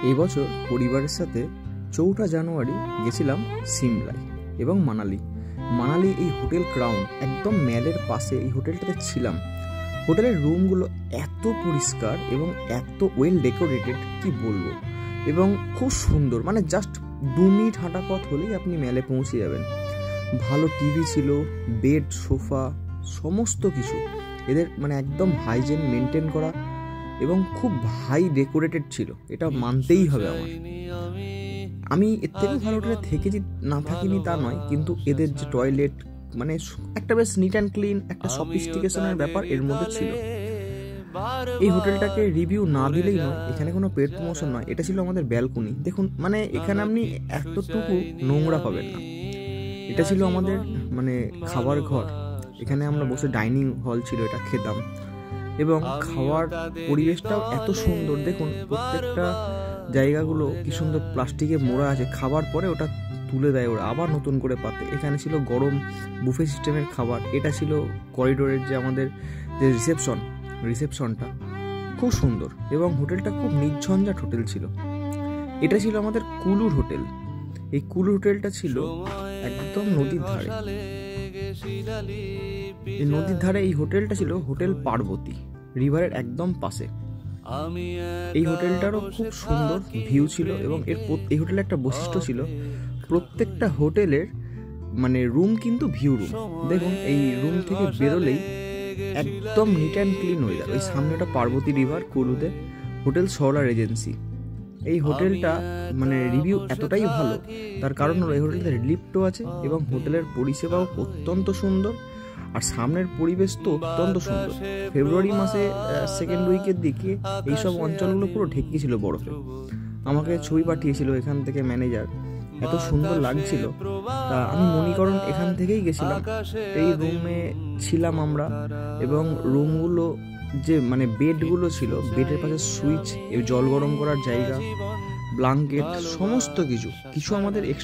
এবছর পরিবারের সাথে ৪ঠা জানুয়ারি গেছিলাম সিমলায় এবং মানালি এই হোটেল ক্রাউন একদম ম্যালের পাশে এই হোটেলটাতে ছিলাম। হোটেলের রুমগুলো এত পরিষ্কার এবং এত ওয়েল ডেকোরেটেড কি বলবো, এবং খুব সুন্দর, মানে জাস্ট 2 মিনিট হাঁটা পথ হলেই আপনি ম্যালে পৌঁছে যাবেন। ভালো টিভি ছিল, বেড, সোফা, সমস্ত কিছু এদের মানে একদম হাইজেন মেনটেন করা এবং খুব হাই ডেকোরেটেড ছিল, এটা মানতেই হবে আমার। আমি এর থেকে ভালো হোটেলে থেকেছি না থাকিনি তা নয়, কিন্তু এদের যে টয়লেট মানে একটা বেশ নিট অ্যান্ড ক্লিন, একটা সফিস্টিকেশনের ব্যাপার এর মধ্যে ছিল। এই হোটেলটাকে রিভিউ না দিলেই নয়, এখানে কোনো পেড প্রমোশন নয়, এটা ছিল আমাদের ব্যালকনি। দেখুন, মানে এখানে আপনি এতটুকু নোংরা পাবেন না। এটা ছিল আমাদের মানে খাবার ঘর, এখানে আমরা বসে ডাইনিং হল ছিল, এটা খেতাম এবং খাওয়ার পরিবেশটাও এত সুন্দর। দেখুন প্রত্যেকটা জায়গাগুলো কি সুন্দর প্লাস্টিকে মোড়া আছে, খাবার পরে ওটা তুলে দেয় ওরা আবার নতুন করে পাতে। এখানে ছিল গরম বুফে সিস্টেমের খাবার। এটা ছিল করিডোরের যে আমাদের যে রিসেপশনটা খুব সুন্দর, এবং হোটেলটা খুব নির্ঝঞ্ঝাট হোটেল ছিল। এটা ছিল আমাদের কুলুর হোটেল। এই কুলুর হোটেলটা ছিল একদম নদীর ধারে। এই নদীর ধারে এই হোটেলটা ছিল হোটেল পার্বতী, রিভারের একদম পাশে। এই হোটেলটারও খুব সুন্দর ভিউ ছিল, এবং এই হোটেলের একটা বৈশিষ্ট্য ছিল, প্রত্যেকটা হোটেলের মানে রুম কিন্তু ভিউ রুম। দেখুন এই রুম থেকে বেরোলেই একদম নিট অ্যান্ড ক্লিন হয়ে যায়। ওই সামনেটা পার্বতী রিভার, কুলুতে হোটেল সোলার এজেন্সি। এই হোটেলটা মানে রিভিউ এতটাই ভালো, তার কারণ হলো এই হোটেলটা লিফটও আছে এবং হোটেলের পরিষেবাও অত্যন্ত সুন্দর, আর সামনের পরিবেশ তো অত্যন্ত সুন্দর। ফেব্রুয়ারি মাসে সেকেন্ড উইকের দিকে এইসব অঞ্চলগুলো পুরো ঢেকে ছিল বরফে। আমাকে ছবি পাঠিয়েছিল এখান থেকে ম্যানেজার, এত সুন্দর লাগছিল। তা আমি মণিকরণ এখান থেকেই গেছিলাম। এই রুমে ছিলাম আমরা, এবং রুমগুলো যে মানে বেডগুলো ছিল, বেডের পাশে সুইচ, জল গরম করার জায়গা, ব্ল্যাঙ্কেট, সমস্ত কিছু আমাদের এক্সট্রা